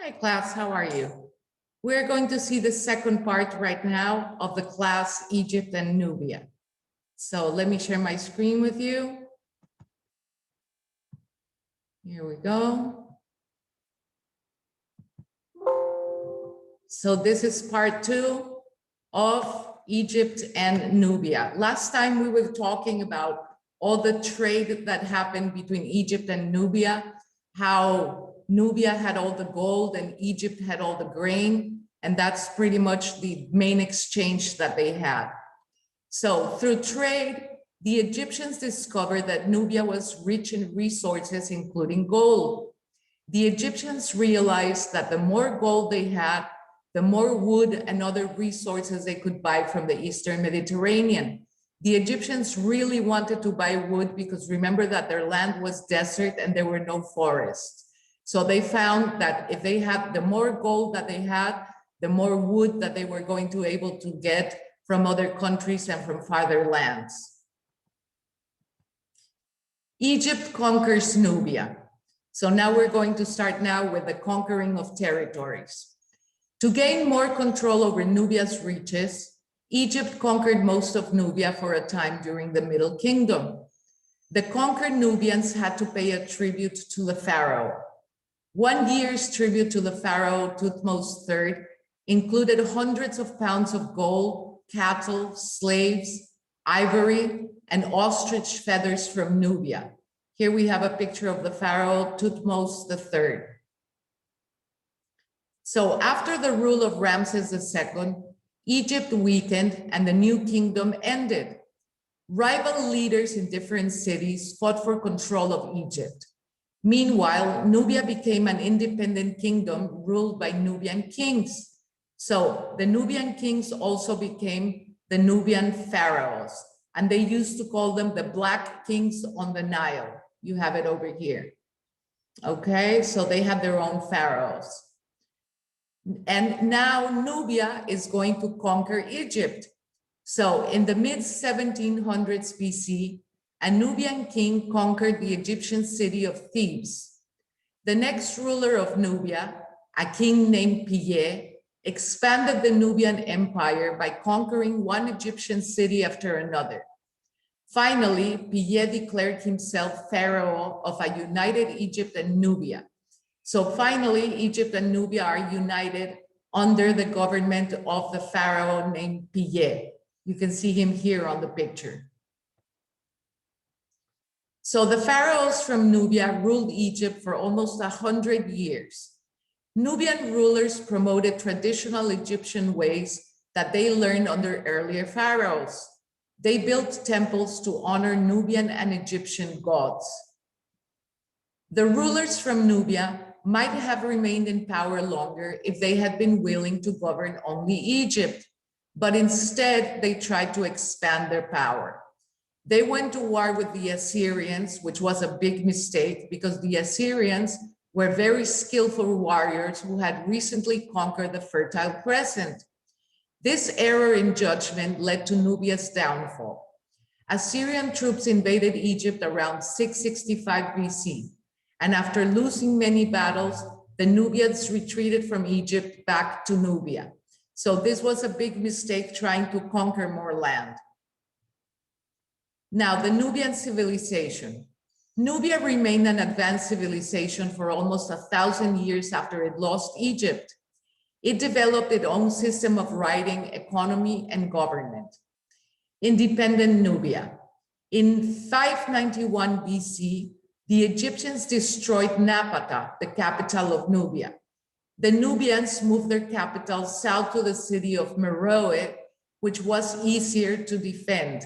Hi class, how are you? We're going to see the second part right now of the class Egypt and Nubia. So let me share my screen with you. Here we go. So this is part 2 of Egypt and Nubia. Last time we were talking about all the trade that happened between Egypt and Nubia, how Nubia had all the gold and Egypt had all the grain, and that's pretty much the main exchange that they had. So through trade, the Egyptians discovered that Nubia was rich in resources, including gold. The Egyptians realized that the more gold they had, the more wood and other resources they could buy from the Eastern Mediterranean. The Egyptians really wanted to buy wood because remember that their land was desert and there were no forests. So they found that if they had the more gold that they had, the more wood that they were going to be able to get from other countries and from farther lands. Egypt conquers Nubia. So now we're going to start now with the conquering of territories. To gain more control over Nubia's reaches, Egypt conquered most of Nubia for a time during the Middle Kingdom. The conquered Nubians had to pay a tribute to the pharaoh. 1 year's tribute to the pharaoh Thutmose III included hundreds of pounds of gold, cattle, slaves, ivory, and ostrich feathers from Nubia. Here we have a picture of the pharaoh Thutmose III. So after the rule of Ramses II, Egypt weakened and the new kingdom ended. Rival leaders in different cities fought for control of Egypt. Meanwhile, Nubia became an independent kingdom ruled by Nubian kings. So the Nubian kings also became the Nubian pharaohs, and they used to call them the Black Kings on the Nile. You have it over here. Okay, so they had their own pharaohs. And now Nubia is going to conquer Egypt. So in the mid-1700s BC, a Nubian king conquered the Egyptian city of Thebes. The next ruler of Nubia, a king named Piyeh, expanded the Nubian empire by conquering one Egyptian city after another. Finally, Piyeh declared himself pharaoh of a united Egypt and Nubia. So finally, Egypt and Nubia are united under the government of the pharaoh named Piyeh. You can see him here on the picture. So the pharaohs from Nubia ruled Egypt for almost 100 years. Nubian rulers promoted traditional Egyptian ways that they learned under earlier pharaohs. They built temples to honor Nubian and Egyptian gods. The rulers from Nubia might have remained in power longer if they had been willing to govern only Egypt, but instead they tried to expand their power. They went to war with the Assyrians, which was a big mistake because the Assyrians were very skillful warriors who had recently conquered the Fertile Crescent. This error in judgment led to Nubia's downfall. Assyrian troops invaded Egypt around 665 BC, and after losing many battles, the Nubians retreated from Egypt back to Nubia. So this was a big mistake trying to conquer more land. Now, the Nubian civilization. Nubia remained an advanced civilization for almost 1,000 years after it lost Egypt. It developed its own system of writing, economy, and government. Independent Nubia. In 591 BC, the Egyptians destroyed Napata, the capital of Nubia. The Nubians moved their capital south to the city of Meroe, which was easier to defend.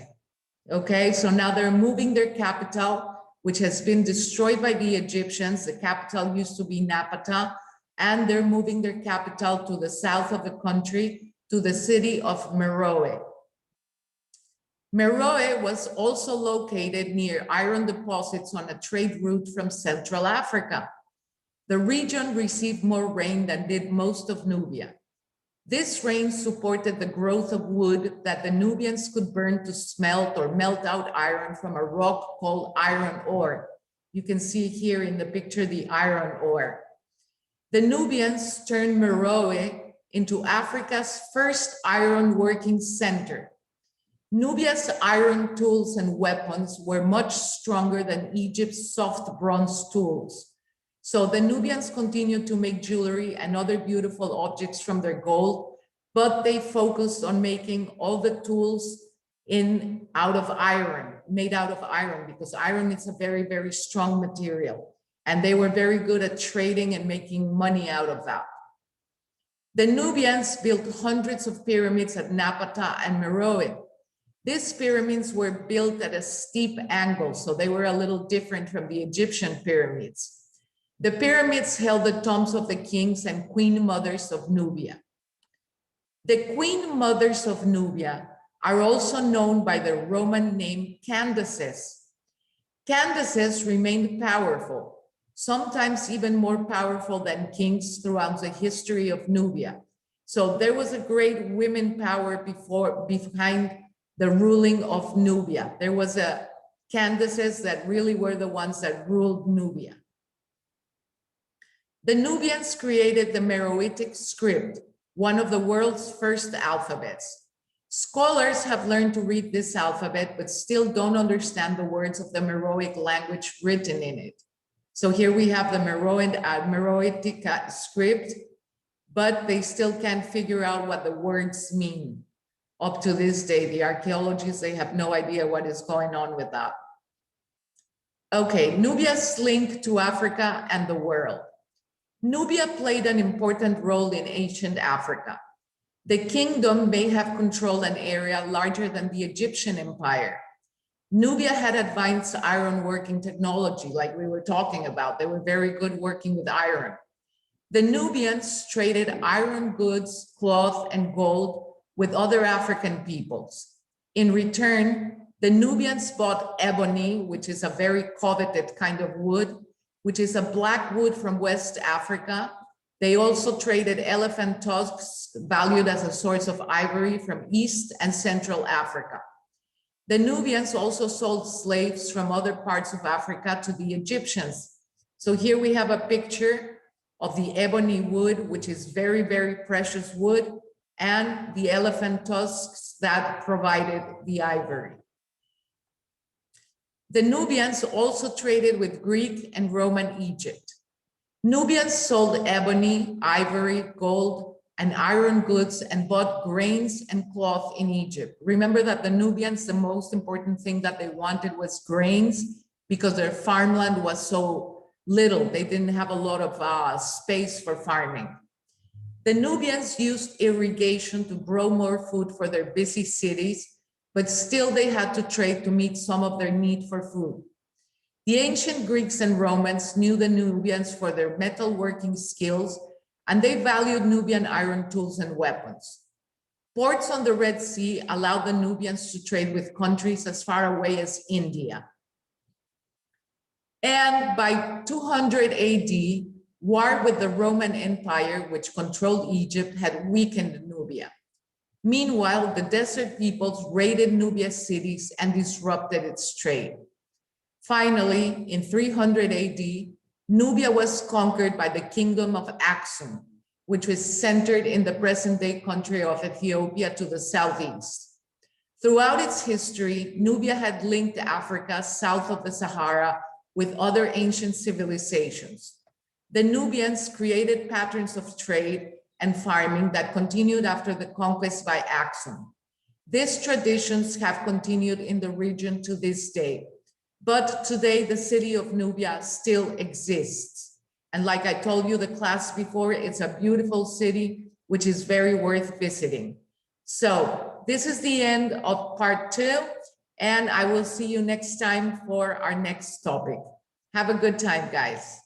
Okay, so now they're moving their capital, which has been destroyed by the Egyptians. The capital used to be Napata, and they're moving their capital to the south of the country, to the city of Meroe. Meroe was also located near iron deposits on a trade route from Central Africa. The region received more rain than did most of Nubia. This rain supported the growth of wood that the Nubians could burn to smelt or melt out iron from a rock called iron ore. You can see here in the picture the iron ore. The Nubians turned Meroe into Africa's first iron working center. Nubia's iron tools and weapons were much stronger than Egypt's soft bronze tools. So the Nubians continued to make jewelry and other beautiful objects from their gold, but they focused on making all the tools made out of iron, because iron is a very, very strong material. And they were very good at trading and making money out of that. The Nubians built hundreds of pyramids at Napata and Meroe. These pyramids were built at a steep angle, so they were a little different from the Egyptian pyramids. The pyramids held the tombs of the kings and queen mothers of Nubia. The queen mothers of Nubia are also known by the Roman name Candaces. Candaces remained powerful, sometimes even more powerful than kings throughout the history of Nubia. So there was a great women power behind the ruling of Nubia. There was a Candaces that really were the ones that ruled Nubia. The Nubians created the Meroitic script, one of the world's first alphabets. Scholars have learned to read this alphabet, but still don't understand the words of the Meroic language written in it. So here we have the Meroitic script, but they still can't figure out what the words mean. Up to this day, the archaeologists, they have no idea what is going on with that. Okay, Nubia's link to Africa and the world. Nubia played an important role in ancient Africa. The kingdom may have controlled an area larger than the Egyptian empire. Nubia had advanced iron working technology, like we were talking about. They were very good working with iron. The Nubians traded iron goods, cloth, and gold with other African peoples. In return, the Nubians bought ebony, which is a very coveted kind of wood, which is a black wood from West Africa. They also traded elephant tusks, valued as a source of ivory, from East and Central Africa. The Nubians also sold slaves from other parts of Africa to the Egyptians. So here we have a picture of the ebony wood, which is very, very precious wood, and the elephant tusks that provided the ivory. The Nubians also traded with Greek and Roman Egypt. Nubians sold ebony, ivory, gold, and iron goods and bought grains and cloth in Egypt. Remember that the Nubians, the most important thing that they wanted was grains, because their farmland was so little. They didn't have a lot of space for farming. The Nubians used irrigation to grow more food for their busy cities, but still they had to trade to meet some of their need for food. The ancient Greeks and Romans knew the Nubians for their metalworking skills, and they valued Nubian iron tools and weapons. Ports on the Red Sea allowed the Nubians to trade with countries as far away as India. And by 200 AD, war with the Roman Empire, which controlled Egypt, had weakened Nubia. Meanwhile, the desert peoples raided Nubia's cities and disrupted its trade. Finally, in 300 AD, Nubia was conquered by the kingdom of Aksum, which was centered in the present-day country of Ethiopia to the southeast. Throughout its history, Nubia had linked Africa south of the Sahara with other ancient civilizations. The Nubians created patterns of trade and farming that continued after the conquest by Aksum. These traditions have continued in the region to this day. But today, the city of Nubia still exists. And like I told you the class before, it's a beautiful city, which is very worth visiting. So this is the end of part 2, and I will see you next time for our next topic. Have a good time, guys.